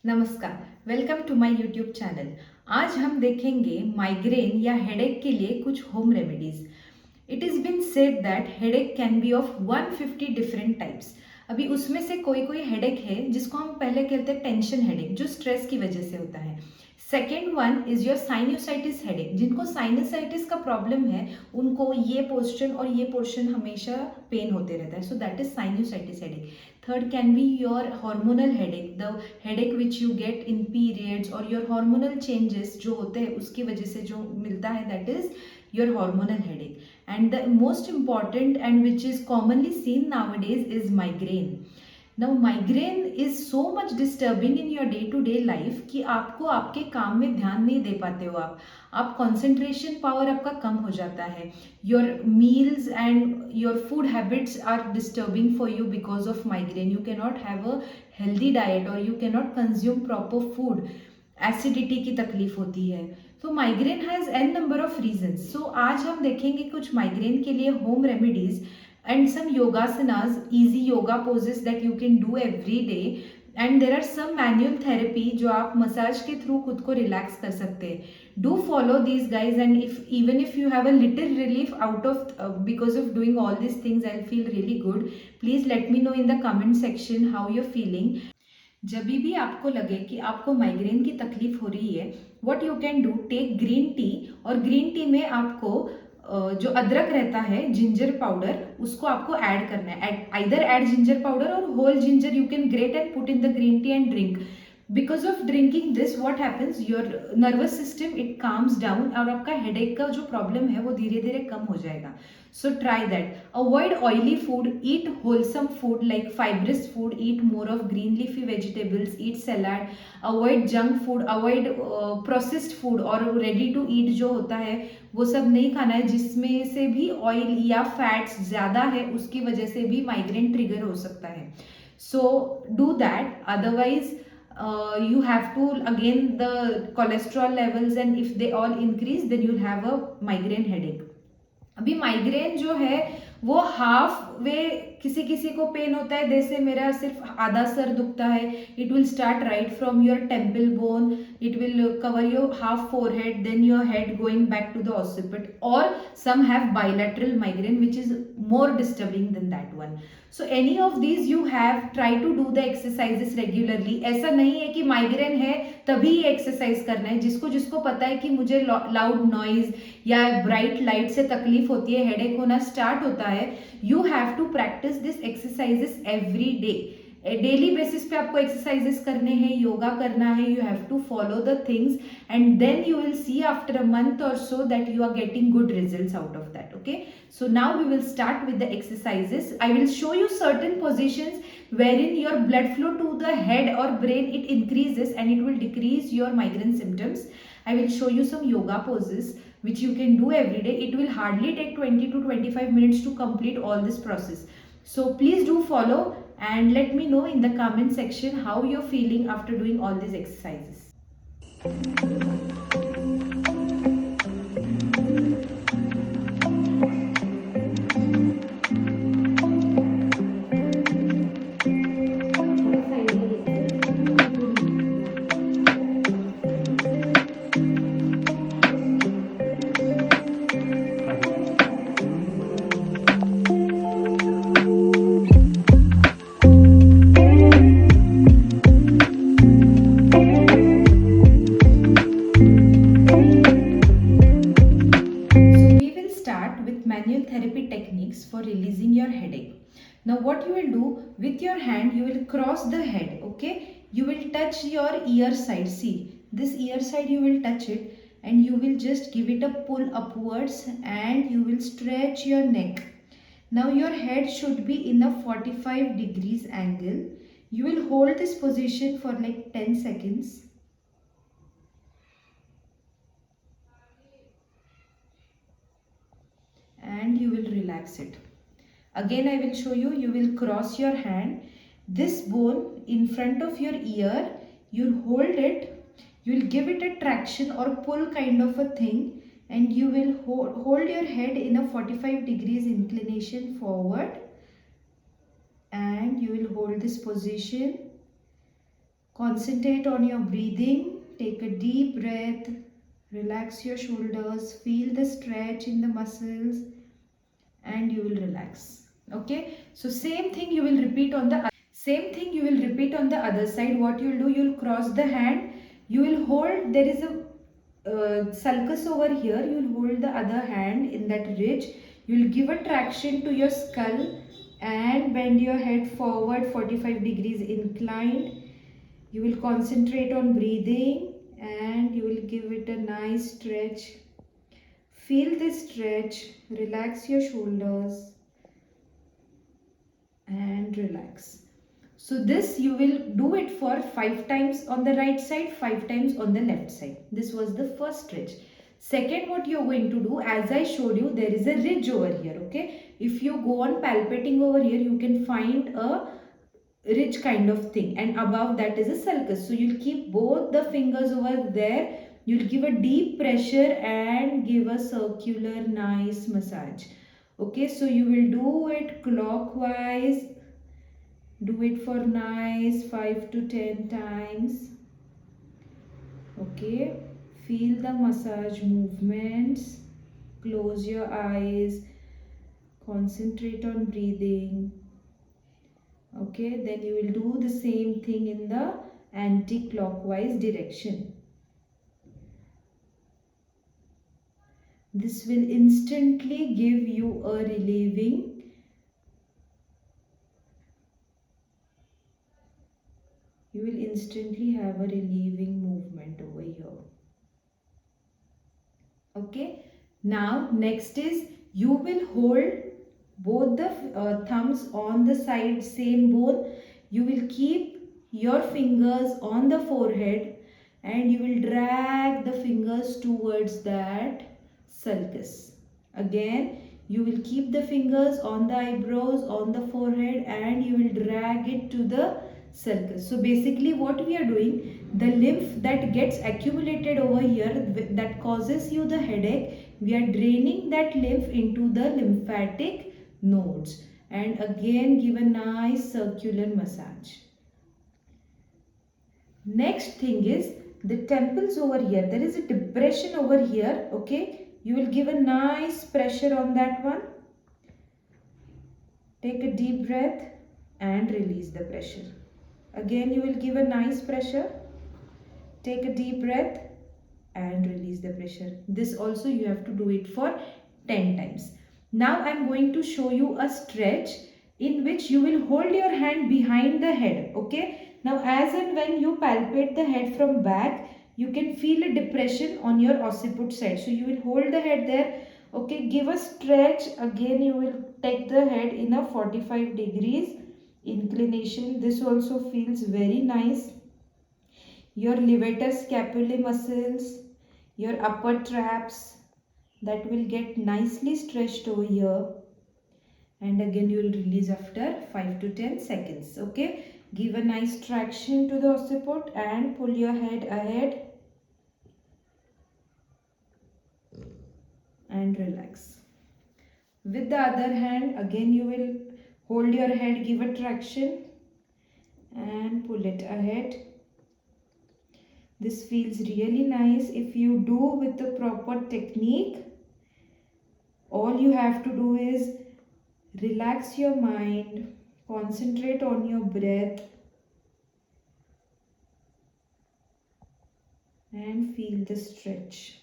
नमस्कार, welcome to my YouTube channel. आज हम देखेंगे माइग्रेन या हेडेक के लिए कुछ home remedies. It is been said that headache can be of 150 different types. अभी उसमें से कोई कोई हेडेक है जिसको हम पहले कहते हैं टेंशन हेडेक, जो स्ट्रेस की वजह से होता है। Second one is your sinusitis headache. जिनको साइनोसाइटिस का प्रॉब्लम है उनको ये पोर्शन और ये पोर्शन हमेशा पेन होते रहता है, so that is sinusitis headache. Third can be your hormonal headache, the headache which you get in periods और योर हार्मोनल चेंजेस जो होते हैं उसकी वजह से जो मिलता है, that is your hormonal headache. And the most important and which is commonly seen nowadays is migraine. Now migraine is so much disturbing in your day to day life कि आपको आपके काम में ध्यान नहीं दे पाते हो। आप concentration power आपका कम हो जाता है। Your meals and your food habits are disturbing for you because of migraine. You cannot have a healthy diet or you cannot consume proper food. Acidity की तकलीफ होती है। तो migraine has an number of reasons. So आज हम देखेंगे कुछ migraine के लिए होम रेमेडीज एंड सम योगासनाज, easy yoga poses that you can do every day. And there are some manual therapy जो आप मसाज के थ्रू खुद को रिलैक्स कर सकते हैं। Do follow these guys and if even if you have a little relief out of because of doing all this things, I feel really good. Please let me know in the comment section how you feeling. जब भी आपको लगे कि आपको migraine की तकलीफ हो रही है, what you can do, take green tea. और ग्रीन टी में आपको जो अदरक रहता है, जिंजर पाउडर, उसको आपको ऐड करना है। आइदर ऐड जिंजर पाउडर और whole ginger you can grate and put in the green tea and drink. Because of drinking this what happens, your nervous system it calms down और आपका headache का जो problem है वो धीरे धीरे कम हो जाएगा। So try that. Avoid oily food, eat wholesome food like fibrous food, eat more of green leafy vegetables, eat salad, avoid junk food, avoid processed food और ready to eat जो होता है वो सब नहीं खाना है, जिसमें से भी ऑयल या फैट्स ज़्यादा है, उसकी वजह से भी माइग्रेन ट्रिगर हो सकता है। So do that, otherwise you have to again the cholesterol levels and if they all increase then you'll have a migraine headache. अभी माइग्रेन जो है वो हाफ वे, किसी किसी को पेन होता है जैसे मेरा सिर्फ आधा सर दुखता है। It will start right from your temple bone, it will cover your half forehead, then your head going back to the occiput, or some have bilateral migraine which is more disturbing than that one. So any of these you have, try to do the exercises regularly. ऐसा नहीं है कि migraine है तभी exercise करना है। जिसको जिसको पता है कि मुझे लाउड नॉइज या ब्राइट लाइट से तकलीफ होती है, हेडेक होना स्टार्ट होता है, you have to practise this exercises every day. Daily basis पे आपको एक्सरसाइजेस करने हैं, योगा करना है, you have to follow the things and then you will see after a month or so that you are getting good results out of that. Okay, so now we will start with the exercises. I will show you certain positions wherein your blood flow to the head or brain it increases and it will decrease your migraine symptoms. I will show you some yoga poses which you can do every day. It will hardly take 20 to 25 minutes to complete all this process. So please do follow and let me know in the comment section how you're feeling after doing all these exercises. Manual therapy techniques for releasing your headache. Now what you will do, with your hand you will cross the head. Okay, you will touch your ear side. See this ear side, you will touch it and you will just give it a pull upwards and you will stretch your neck. Now your head should be in a 45 degrees angle. You will hold this position for like 10 seconds. And you will relax it. Again I will show you. You will cross your hand, this bone in front of your ear, you'll hold it, you'll give it a traction or pull kind of a thing, and you will hold your head in a 45 degrees inclination forward and you will hold this position Concentrate on your breathing. Take a deep breath. Relax your shoulders. Feel the stretch in the muscles and you will relax. Okay. So same thing you will repeat on the other side. What you will do, you will cross the hand. You will hold, there is a sulcus over here. You will hold the other hand in that ridge. You will give a traction to your skull and bend your head forward 45 degrees inclined. You will concentrate on breathing and you will give it a nice stretch. Feel this stretch. Relax your shoulders and relax. So this you will do it for 5 times on the right side, 5 times on the left side. This was the first stretch. Second, what you are going to do, as I showed you, there is a ridge over here. Okay, if you go on palpating over here, you can find a ridge kind of thing, and above that is a sulcus. So you'll keep both the fingers over there. You'll give a deep pressure and give a circular nice massage. Okay, so you will do it clockwise. Do it for nice 5 to 10 times. Okay, feel the massage movements. Close your eyes. Concentrate on breathing. Okay, then you will do the same thing in the anti-clockwise direction. This will instantly give you a relieving. You will instantly have a relieving movement over here. Okay, now next is you will hold both the thumbs on the side, same bone. You will keep your fingers on the forehead and you will drag the fingers towards that sulcus. Again, you will keep the fingers on the eyebrows, on the forehead, and you will drag it to the sulcus. So basically what we are doing, the lymph that gets accumulated over here that causes you the headache, we are draining that lymph into the lymphatic nodes and again give a nice circular massage. Next thing is the temples over here. There is a depression over here. Okay, you will give a nice pressure on that one. Take a deep breath and release the pressure. Again you will give a nice pressure. Take a deep breath and release the pressure. This also you have to do it for 10 times. Now I am going to show you a stretch in which you will hold your hand behind the head. Okay. Now as and when you palpate the head from back, you can feel a depression on your occiput side. So you will hold the head there. Okay. Give a stretch. Again you will take the head in a 45 degrees inclination. This also feels very nice. Your levator scapulae muscles, your upper traps, that will get nicely stretched over here. And again you will release after 5 to 10 seconds. Okay, give a nice traction to the occiput and pull your head ahead and relax. With the other hand, again you will hold your head, give a traction and pull it ahead. This feels really nice. If you do with the proper technique, all you have to do is relax your mind, concentrate on your breath and feel the stretch.